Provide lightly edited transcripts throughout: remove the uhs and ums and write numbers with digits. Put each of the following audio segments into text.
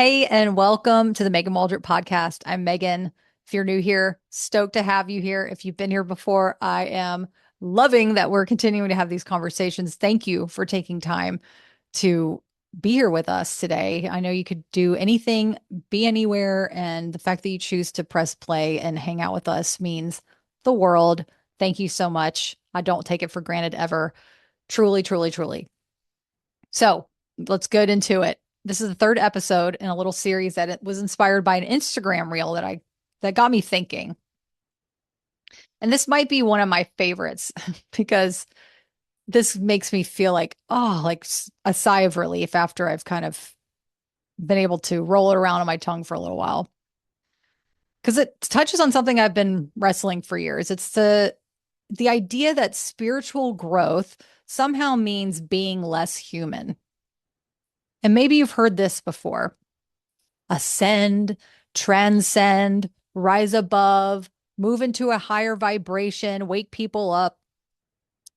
Hey, and welcome to the Megan Waldrop podcast. I'm Megan. If you're new here, stoked to have you here. If you've been here before, I am loving that we're continuing to have these conversations. Thank you for taking time to be here with us today. I know you could do anything, be anywhere, and the fact that you choose to press play and hang out with us means the world. Thank you so much. I don't take it for granted ever. Truly, truly, truly. So let's get into it. This is the third episode in a little series that it was inspired by an Instagram reel that got me thinking. And this might be one of my favorites because this makes me feel like, oh, like a sigh of relief after I've kind of been able to roll it around on my tongue for a little while. Because it touches on something I've been wrestling for years. It's the idea that spiritual growth somehow means being less human. And maybe you've heard this before: ascend, transcend, rise above, move into a higher vibration, wake people up.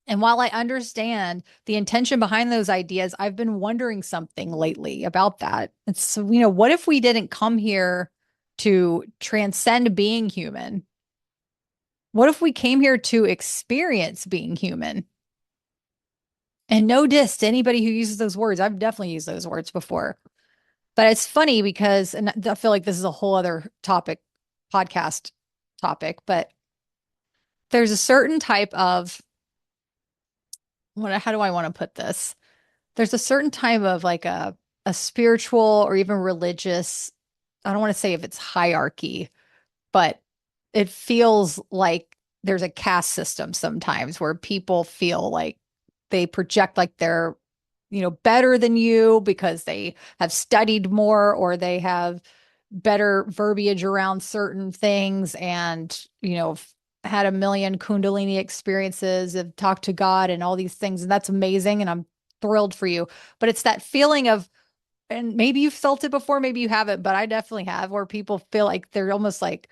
And while I understand the intention behind those ideas, I've been wondering something lately about that. It's, what if we didn't come here to transcend being human? What if we came here to experience being human? And no diss to anybody who uses those words. I've definitely used those words before. But it's funny because, and I feel like this is a whole other podcast topic, but there's a certain type of, how do I want to put this? There's a certain type of like a spiritual or even religious, I don't want to say if it's hierarchy, but it feels like there's a caste system sometimes where people feel like they project like they're better than you because they have studied more or they have better verbiage around certain things and, had a million Kundalini experiences, have talked to God and all these things. And that's amazing. And I'm thrilled for you. But it's that feeling of, and maybe you've felt it before, maybe you haven't, but I definitely have, where people feel like they're almost like,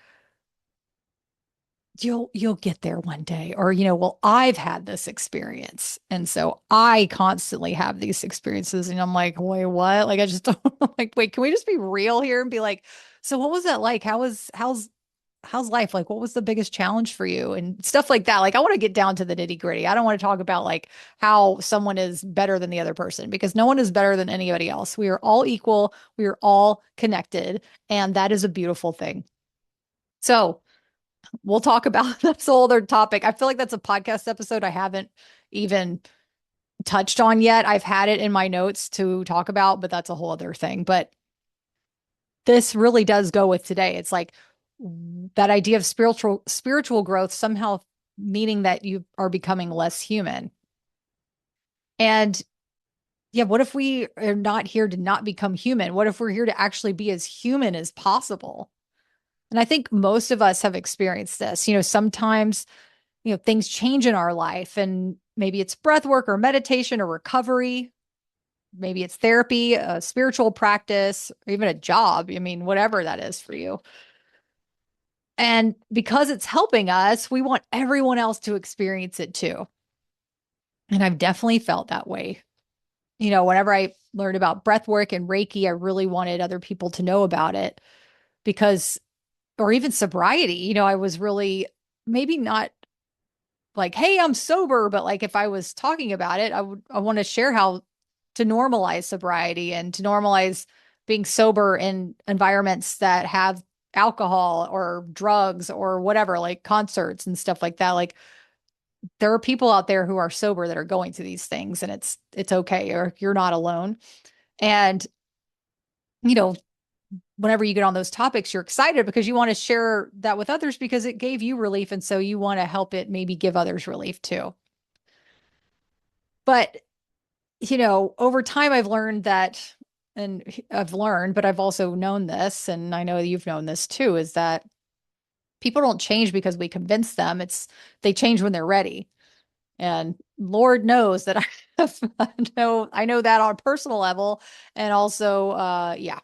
you'll get there one day, or well, I've had this experience and so I constantly have these experiences, and I'm like, wait, what? Like, I just don't like, wait, can we just be real here and be like, so what was that like? How's life? Like, what was the biggest challenge for you and stuff like that? Like, I want to get down to the nitty gritty. I don't want to talk about like how someone is better than the other person, because no one is better than anybody else. We are all equal, we are all connected, and that is a beautiful thing. So we'll talk about that's a whole other topic. I feel like that's a podcast episode I haven't even touched on yet. I've had it in my notes to talk about, but that's a whole other thing. But this really does go with today. It's like that idea of spiritual growth somehow meaning that you are becoming less human. And yeah, what if we are not here to not become human? What if we're here to actually be as human as possible? And I think most of us have experienced this. Sometimes things change in our life, and maybe it's breath work or meditation or recovery. Maybe it's therapy, a spiritual practice, or even a job. I mean, whatever that is for you. And because it's helping us, we want everyone else to experience it too. And I've definitely felt that way. Whenever I learned about breath work and Reiki, I really wanted other people to know about it because, or even sobriety, I was really maybe not like, hey, I'm sober, but like if I was talking about it, I want to share how to normalize sobriety and to normalize being sober in environments that have alcohol or drugs or whatever, like concerts and stuff like that. Like, there are people out there who are sober that are going to these things, and it's okay, or you're not alone. And you know, whenever you get on those topics, you're excited because you want to share that with others because it gave you relief. And so you want to help it maybe give others relief too. But, over time, I've learned that, and but I've also known this, and I know you've known this too, is that people don't change because we convince them. They change when they're ready. And Lord knows that I know that on a personal level. And also, yeah,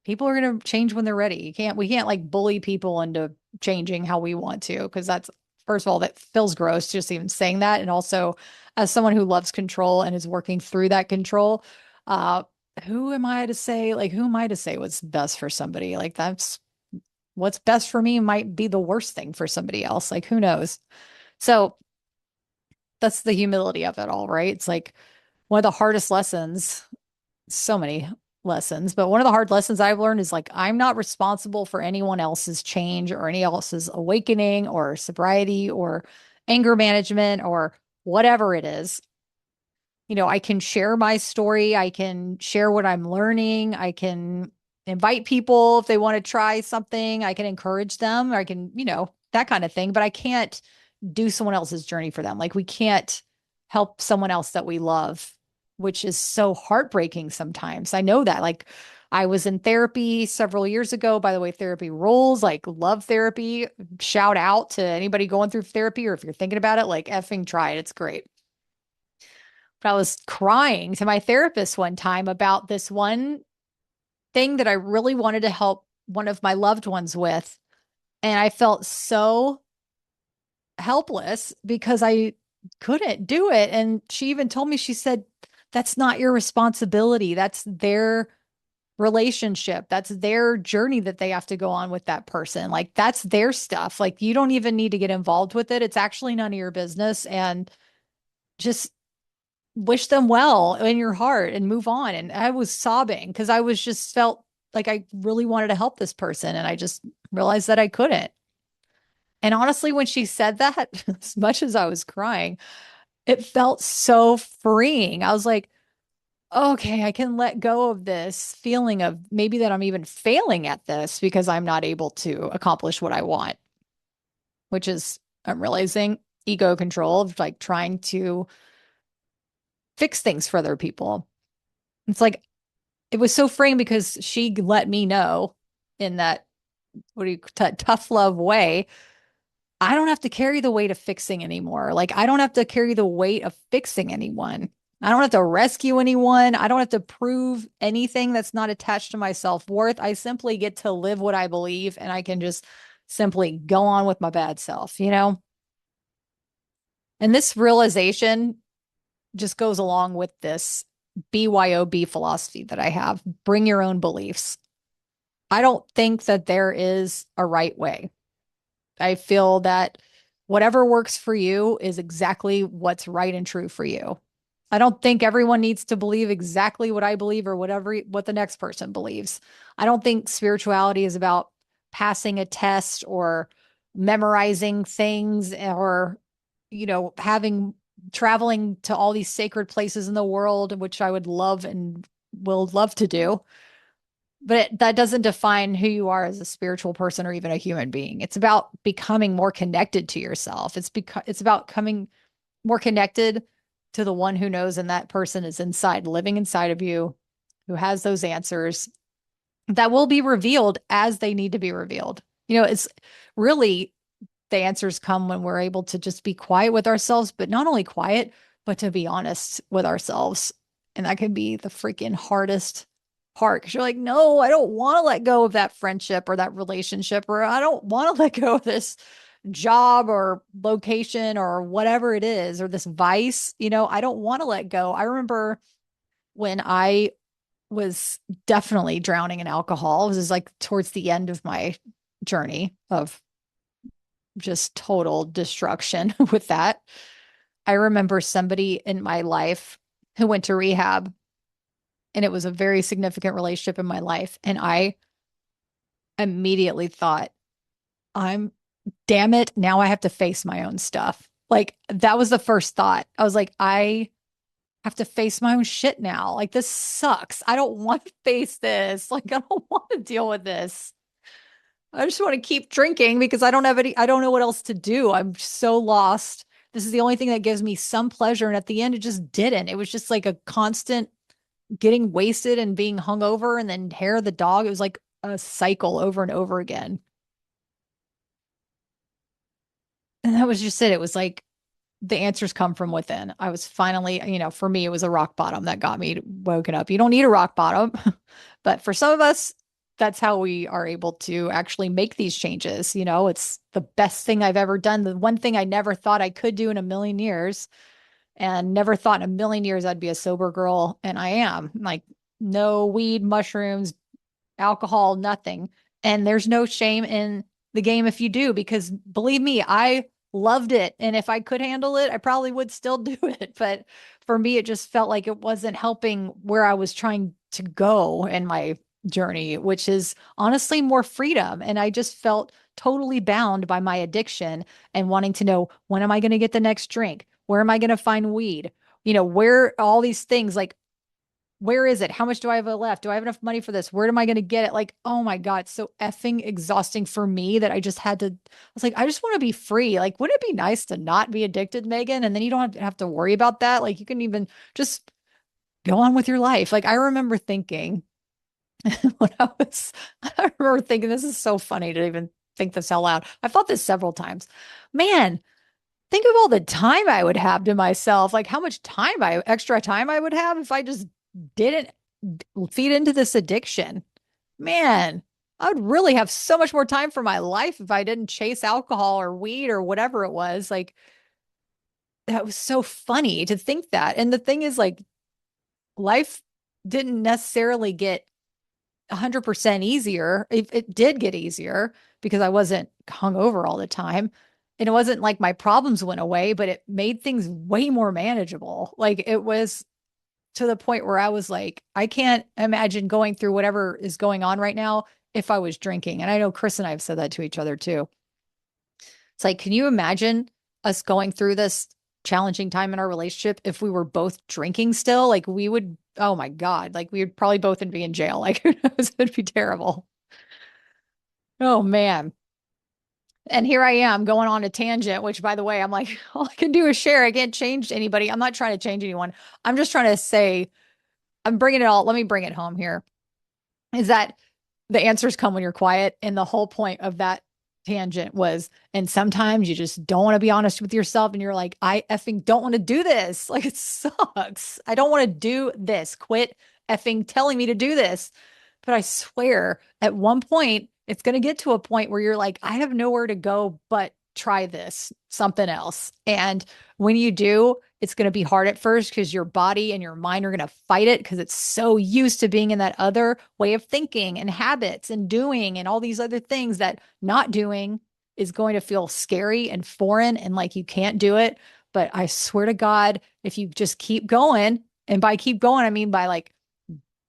people are going to change when they're ready. We can't like bully people into changing how we want to, because that's, first of all, that feels gross just even saying that. And also, as someone who loves control and is working through that control, uh, who am I to say, like, who am I to say what's best for somebody? Like, that's what's best for me might be the worst thing for somebody else. Like, who knows? So that's the humility of it all, right? It's like one of the hardest lessons, so many lessons, but one of the hard lessons I've learned is like, I'm not responsible for anyone else's change or any else's awakening or sobriety or anger management or whatever it is. I can share my story. I can share what I'm learning. I can invite people if they want to try something. I can encourage them. Or I can, that kind of thing. But I can't do someone else's journey for them. Like we can't help someone else that we love, which is so heartbreaking sometimes. I know that. Like I was in therapy several years ago. By the way, therapy rules, like love therapy. Shout out to anybody going through therapy, or if you're thinking about it, like effing try it. It's great. But I was crying to my therapist one time about this one thing that I really wanted to help one of my loved ones with. And I felt so helpless because I couldn't do it. And she even told me, she said, that's not your responsibility. That's their relationship. That's their journey that they have to go on with that person. Like that's their stuff. Like you don't even need to get involved with it. It's actually none of your business. And just wish them well in your heart and move on. And I was sobbing because I was just felt like I really wanted to help this person. And I just realized that I couldn't. And honestly, when she said that, as much as I was crying, it felt so freeing. I was like, okay, I can let go of this feeling of maybe that I'm even failing at this because I'm not able to accomplish what I want, which is, I'm realizing ego control of like trying to fix things for other people. It's like, it was so freeing because she let me know in that, what do you, tough love way, I don't have to carry the weight of fixing anymore. Like, I don't have to carry the weight of fixing anyone. I don't have to rescue anyone. I don't have to prove anything that's not attached to my self worth. I simply get to live what I believe and I can just simply go on with my bad self, you know? And this realization just goes along with this BYOB philosophy that I have, bring your own beliefs. I don't think that there is a right way. I feel that whatever works for you is exactly what's right and true for you. I don't think everyone needs to believe exactly what I believe or whatever what the next person believes. I don't think spirituality is about passing a test or memorizing things or having traveling to all these sacred places in the world, which I would love and will love to do. But that doesn't define who you are as a spiritual person or even a human being. It's about becoming more connected to yourself. It's about coming more connected to the one who knows, and that person is inside, living inside of you, who has those answers that will be revealed as they need to be revealed. It's really, the answers come when we're able to just be quiet with ourselves, but not only quiet, but to be honest with ourselves. And that can be the freaking hardest part because you're like, no, I don't want to let go of that friendship or that relationship, or I don't want to let go of this job or location or whatever it is, or this vice. I don't want to let go. I remember when I was definitely drowning in alcohol. This is like towards the end of my journey of just total destruction with that. I remember somebody in my life who went to rehab, and it was a very significant relationship in my life. And I immediately thought, I'm, damn it, now I have to face my own stuff. Like that was the first thought. I was like, I have to face my own shit now. Like this sucks. I don't want to face this. Like I don't want to deal with this. I just want to keep drinking because I don't know what else to do. I'm so lost. This is the only thing that gives me some pleasure. And at the end, it just didn't. It was just like a constant getting wasted and being hungover and then hair of the dog. It was like a cycle over and over again. And that was just it. It was like the answers come from within. I was finally, for me, it was a rock bottom that got me woken up. You don't need a rock bottom, but for some of us, that's how we are able to actually make these changes. It's the best thing I've ever done. The one thing I never thought I could do in a million years, and never thought in a million years I'd be a sober girl. And I am like, no weed, mushrooms, alcohol, nothing. And there's no shame in the game if you do, because believe me, I loved it. And if I could handle it, I probably would still do it. But for me, it just felt like it wasn't helping where I was trying to go in my journey, which is honestly more freedom. And I just felt totally bound by my addiction and wanting to know, when am I going to get the next drink? Where am I going to find weed? Where all these things, like, where is it? How much do I have left? Do I have enough money for this? Where am I going to get it? Like, oh my God, it's so effing exhausting for me that I just had to. I was like, I just want to be free. Like, wouldn't it be nice to not be addicted, Megan? And then you don't have to worry about that. Like, you can even just go on with your life. Like, I remember thinking when I remember thinking, this is so funny to even think this out loud. I've thought this several times. Man, think of all the time I would have to myself, like how much extra time I would have if I just didn't feed into this addiction. Man, I would really have so much more time for my life if I didn't chase alcohol or weed or whatever it was. Like, that was so funny to think that. And the thing is, like, life didn't necessarily get 100% easier. It did get easier because I wasn't hungover all the time. And it wasn't like my problems went away, but it made things way more manageable. Like, it was to the point where I was like, I can't imagine going through whatever is going on right now if I was drinking. And I know Chris and I have said that to each other too. It's like, can you imagine us going through this challenging time in our relationship if we were both drinking still? Like, we would, oh my God, like we would probably both be in jail. Like, who knows? It'd be terrible. Oh man. And here I am going on a tangent, which, by the way, I'm like, all I can do is share. I can't change anybody. I'm not trying to change anyone. I'm just trying to say, I'm bringing it all. Let me bring it home here. Is that the answers come when you're quiet. And the whole point of that tangent was, and sometimes you just don't want to be honest with yourself. And you're like, I effing don't want to do this. Like, it sucks. I don't want to do this. Quit effing telling me to do this. But I swear, at one point, it's going to get to a point where you're like, I have nowhere to go but try this, something else. And when you do, it's going to be hard at first because your body and your mind are going to fight it because it's so used to being in that other way of thinking and habits and doing and all these other things that not doing is going to feel scary and foreign and like you can't do it. But I swear to God, if you just keep going, and by keep going, I mean by like,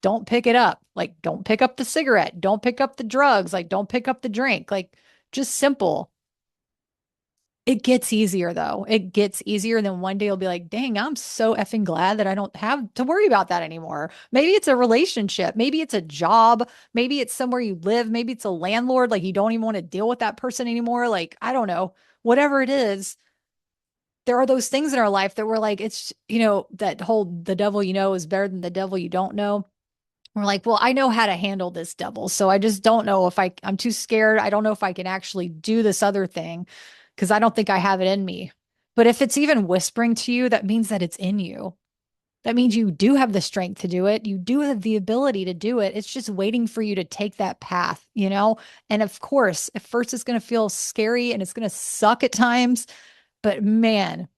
don't pick it up. Like, don't pick up the cigarette. Don't pick up the drugs. Like, don't pick up the drink. Like, just simple. It gets easier though. It gets easier. And then one day you'll be like, dang, I'm so effing glad that I don't have to worry about that anymore. Maybe it's a relationship. Maybe it's a job. Maybe it's somewhere you live. Maybe it's a landlord. Like, you don't even want to deal with that person anymore. Like, I don't know. Whatever it is, there are those things in our life that we're like, it's, that whole the devil you know is better than the devil you don't know. We're like, well, I know how to handle this devil. So I just don't know if I'm too scared. I don't know if I can actually do this other thing because I don't think I have it in me. But if it's even whispering to you, that means that it's in you. That means you do have the strength to do it. You do have the ability to do it. It's just waiting for you to take that path. And of course, at first it's going to feel scary and it's going to suck at times. But man,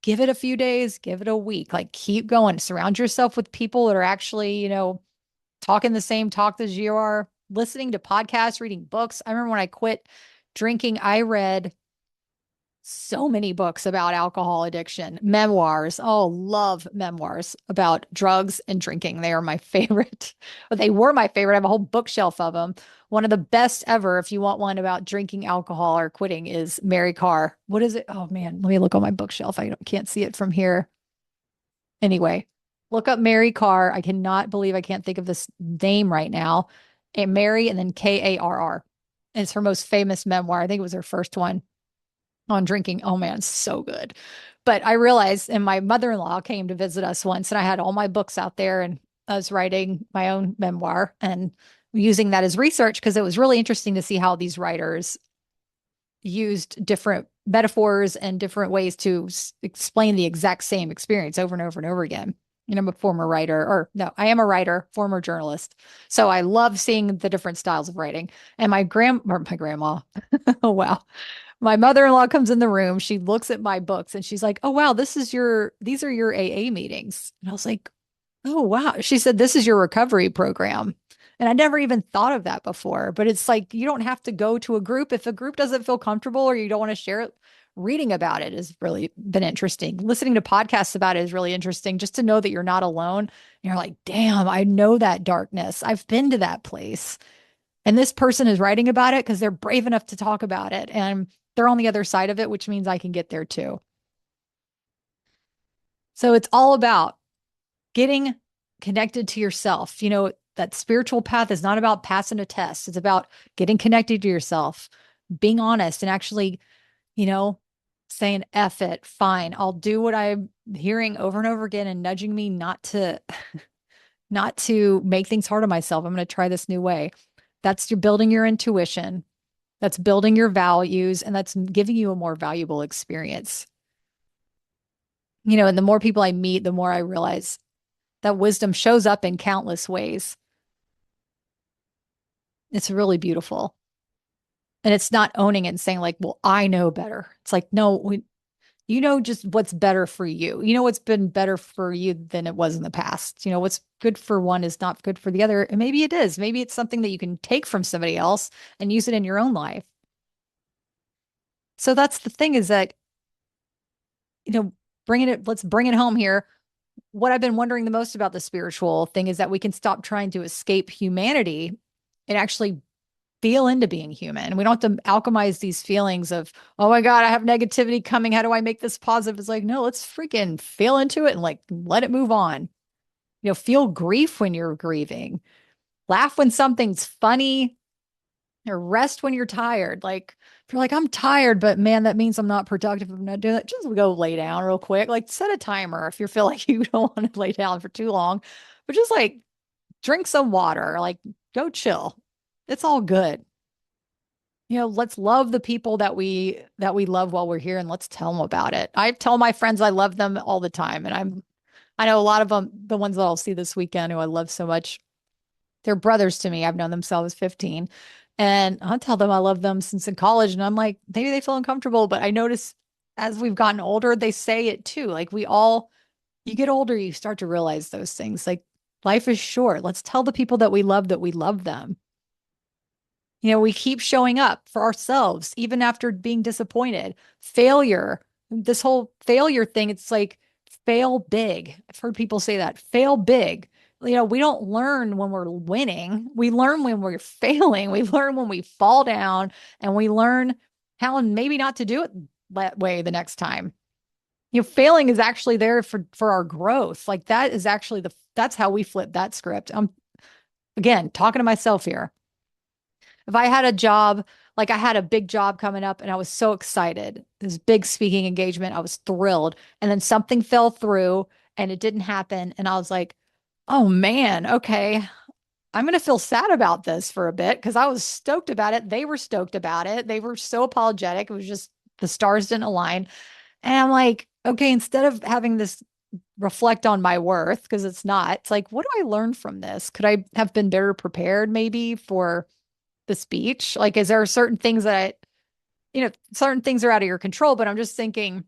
give it a few days, give it a week, like keep going. Surround yourself with people that are actually, talking the same talk as you are, listening to podcasts, reading books. I remember when I quit drinking, I read so many books about alcohol addiction, memoirs. Oh, love memoirs about drugs and drinking. They are my favorite. They were my favorite. I have a whole bookshelf of them. One of the best ever, if you want one about drinking alcohol or quitting, is Mary Carr. What is it? Oh man, let me look on my bookshelf. I can't see it from here. Anyway, look up Mary Carr. I cannot believe I can't think of this name right now. And Mary and then Karr. It's her most famous memoir. I think it was her first one on drinking. Oh man, so good. But I realized, and my mother-in-law came to visit us once, and I had all my books out there, and I was writing my own memoir and using that as research because it was really interesting to see how these writers used different metaphors and different ways to explain the exact same experience over and over and over again. I'm a former writer, or no, I am a writer, former journalist. So I love seeing the different styles of writing. And my grandma, oh wow. My mother-in-law comes in the room. She looks at my books and she's like, "Oh wow, these are your AA meetings." And I was like, Oh, wow. She said, this is your recovery program. And I never even thought of that before. But it's like you don't have to go to a group. If a group doesn't feel comfortable or you don't want to share it, reading about it has really been interesting. Listening to podcasts about it is really interesting just to know that you're not alone. And you're like, damn, I know that darkness. I've been to that place. And this person is writing about it because they're brave enough to talk about it. And they're on the other side of it, which means I can get there too. So it's all about getting connected to yourself. That spiritual path is not about passing a test. It's about getting connected to yourself, being honest and actually, you know, saying, F it, fine. I'll do what I'm hearing over and over again and nudging me not to make things hard on myself. I'm going to try this new way. That's you're building your intuition. That's building your values and that's giving you a more valuable experience. And the more people I meet, the more I realize that wisdom shows up in countless ways. It's really beautiful. And it's not owning it and saying, like, well, I know better. It's like, no, you know just what's better for you. You know what's been better for you than it was in the past. What's good for one is not good for the other. And maybe it is. Maybe it's something that you can take from somebody else and use it in your own life. So that's the thing is that, let's bring it home here. What I've been wondering the most about the spiritual thing is that we can stop trying to escape humanity and actually feel into being human. We don't have to alchemize these feelings of, oh my God, I have negativity coming. How do I make this positive? It's like, no, let's freaking feel into it and like let it move on. Feel grief when you're grieving, laugh when something's funny, or rest when you're tired. Like, if you're like, I'm tired, but man, that means I'm not productive. I'm not doing that. Just go lay down real quick. Like, set a timer if you feel like you don't want to lay down for too long, but just like drink some water, like go chill. It's all good. Let's love the people that we love while we're here and let's tell them about it. I tell my friends I love them all the time. And I know a lot of them, the ones that I'll see this weekend who I love so much, they're brothers to me. I've known them since I was 15. And I'll tell them I love them since in college. And I'm like, maybe they feel uncomfortable, but I notice as we've gotten older, they say it too. Like you get older, you start to realize those things. Like life is short. Let's tell the people that we love them. We keep showing up for ourselves, even after being disappointed. Failure, this whole failure thing, it's like fail big. I've heard people say that fail big. We don't learn when we're winning. We learn when we're failing. We learn when we fall down and we learn how and maybe not to do it that way the next time. Failing is actually there for our growth. Like that is actually that's how we flip that script. I'm again talking to myself here. If I had a job, like I had a big job coming up and I was so excited, this big speaking engagement, I was thrilled. And then something fell through and it didn't happen. And I was like, oh man, okay, I'm going to feel sad about this for a bit because I was stoked about it. They were stoked about it. They were so apologetic. It was just the stars didn't align. And I'm like, okay, instead of having this reflect on my worth, because it's not, it's like, what do I learn from this? Could I have been better prepared maybe for the speech? Like, is there certain things certain things are out of your control, but I'm just thinking,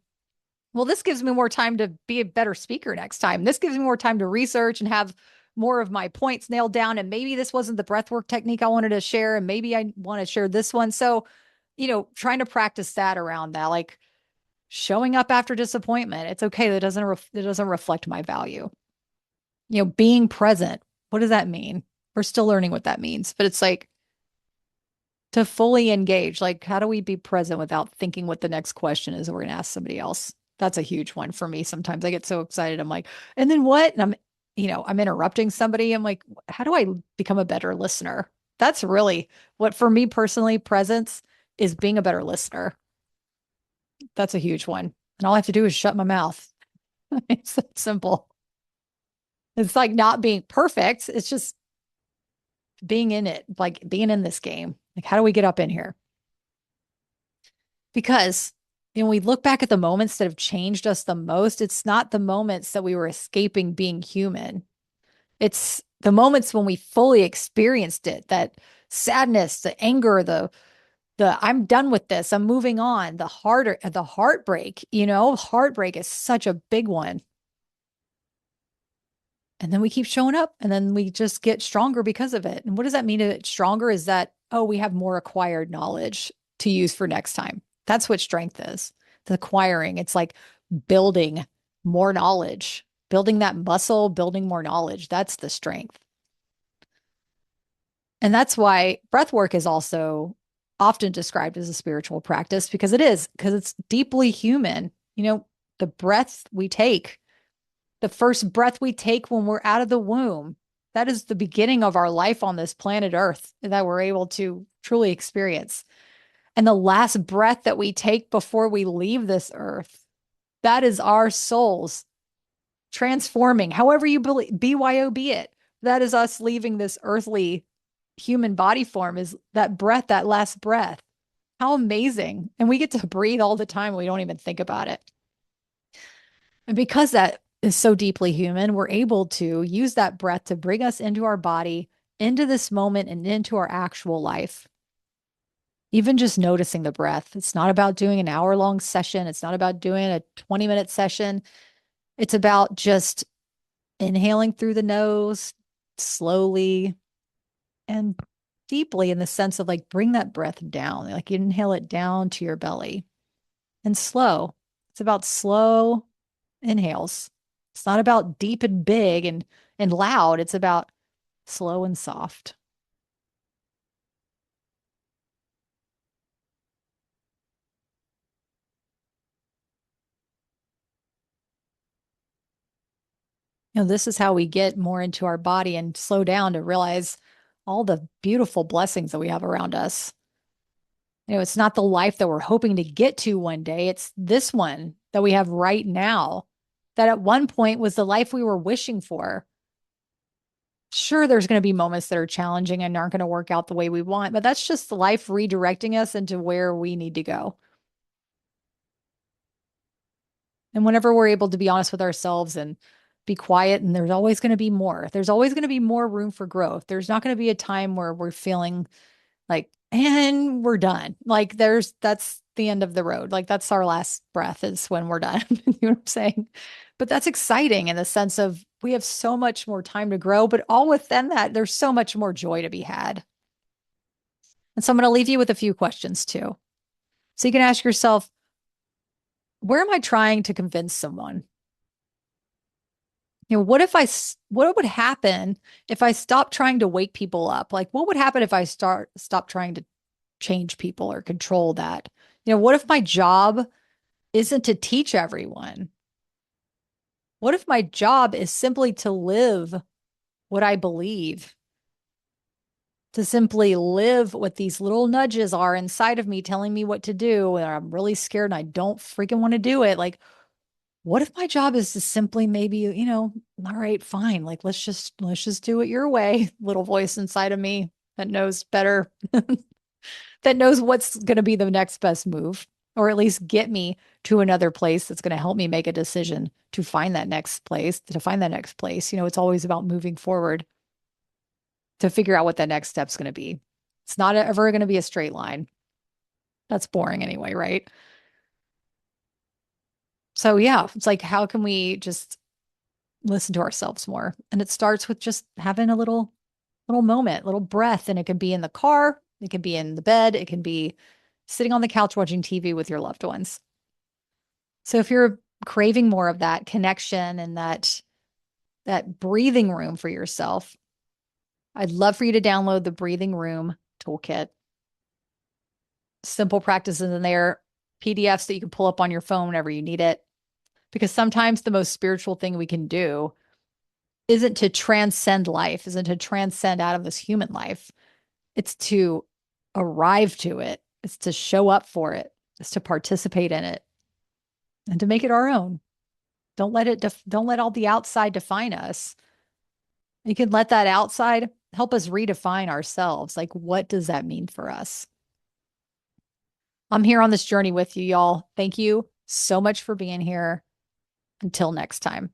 well, this gives me more time to be a better speaker next time. This gives me more time to research and have more of my points nailed down. And maybe this wasn't the breathwork technique I wanted to share. And maybe I want to share this one. So, trying to practice that around that, like showing up after disappointment. It's okay. That doesn't reflect my value. Being present. What does that mean? We're still learning what that means, but it's like, to fully engage, like how do we be present without thinking what the next question is that we're going to ask somebody else? That's a huge one for me. Sometimes I get so excited. I'm like, and then what? And I'm interrupting somebody. I'm like, how do I become a better listener? That's really what for me personally, presence is being a better listener. That's a huge one. And all I have to do is shut my mouth. It's that simple. It's like not being perfect. It's just being in it, like being in this game. Like, how do we get up in here? Because we look back at the moments that have changed us the most, it's not the moments that we were escaping being human. It's the moments when we fully experienced it, that sadness, the anger, the I'm done with this, I'm moving on, the heartbreak, heartbreak is such a big one. And then we keep showing up and then we just get stronger because of it. And what does that mean to get stronger? Is that, oh, we have more acquired knowledge to use for next time. That's what strength is. The acquiring. It's like building more knowledge, building that muscle, building more knowledge. That's the strength. And that's why breath work is also often described as a spiritual practice because it's deeply human. The breath we take, the first breath we take when we're out of the womb, that is the beginning of our life on this planet Earth that we're able to truly experience. And the last breath that we take before we leave this earth, that is our souls transforming, however you believe, BYOB it. That is us leaving this earthly human body form, is that breath, that last breath. How amazing. And we get to breathe all the time. We don't even think about it. And because that is so deeply human, we're able to use that breath to bring us into our body, into this moment, and into our actual life. Even just noticing the breath. It's not about doing an hour-long session. It's not about doing a 20-minute session. It's about just inhaling through the nose slowly and deeply, in the sense of like bring that breath down. Like you inhale it down to your belly and slow. It's about slow inhales. It's not about deep and big and loud. It's about slow and soft. This is how we get more into our body and slow down to realize all the beautiful blessings that we have around us. It's not the life that we're hoping to get to one day. It's this one that we have right now, that at one point was the life we were wishing for. Sure, there's going to be moments that are challenging and aren't going to work out the way we want, but that's just life redirecting us into where we need to go. And whenever we're able to be honest with ourselves and be quiet, and there's always going to be more, there's always going to be more room for growth. There's not going to be a time where we're feeling like, and we're done. Like that's the end of the road. Like that's our last breath is when we're done. You know what I'm saying? But that's exciting in the sense of we have so much more time to grow, but all within that, there's so much more joy to be had. And so I'm going to leave you with a few questions too. So you can ask yourself, where am I trying to convince someone? What would happen if I stopped trying to wake people up? Like, what would happen if I stop trying to change people or control that? What if my job isn't to teach everyone? What if my job is simply to live what I believe? To simply live what these little nudges are inside of me telling me what to do, and I'm really scared and I don't freaking want to do it. Like, what if my job is to simply maybe, all right, fine. Like, let's just do it your way. Little voice inside of me that knows better, that knows what's going to be the next best move, or at least get me to another place that's going to help me make a decision to find that next place, to find that next place. It's always about moving forward to figure out what that next step's going to be. It's not ever going to be a straight line. That's boring anyway, right? So yeah, it's like, how can we just listen to ourselves more? And it starts with just having a little moment, little breath. And it can be in the car, it can be in the bed, it can be sitting on the couch watching TV with your loved ones. So if you're craving more of that connection and that breathing room for yourself, I'd love for you to download the Breathing Room Toolkit. Simple practices in there, PDFs that you can pull up on your phone whenever you need it. Because sometimes the most spiritual thing we can do isn't to transcend life, isn't to transcend out of this human life. It's to arrive to it. It's to show up for it. It's to participate in it and to make it our own. Don't let all the outside define us. You can let that outside help us redefine ourselves. Like, what does that mean for us? I'm here on this journey with you, y'all. Thank you so much for being here. Until next time.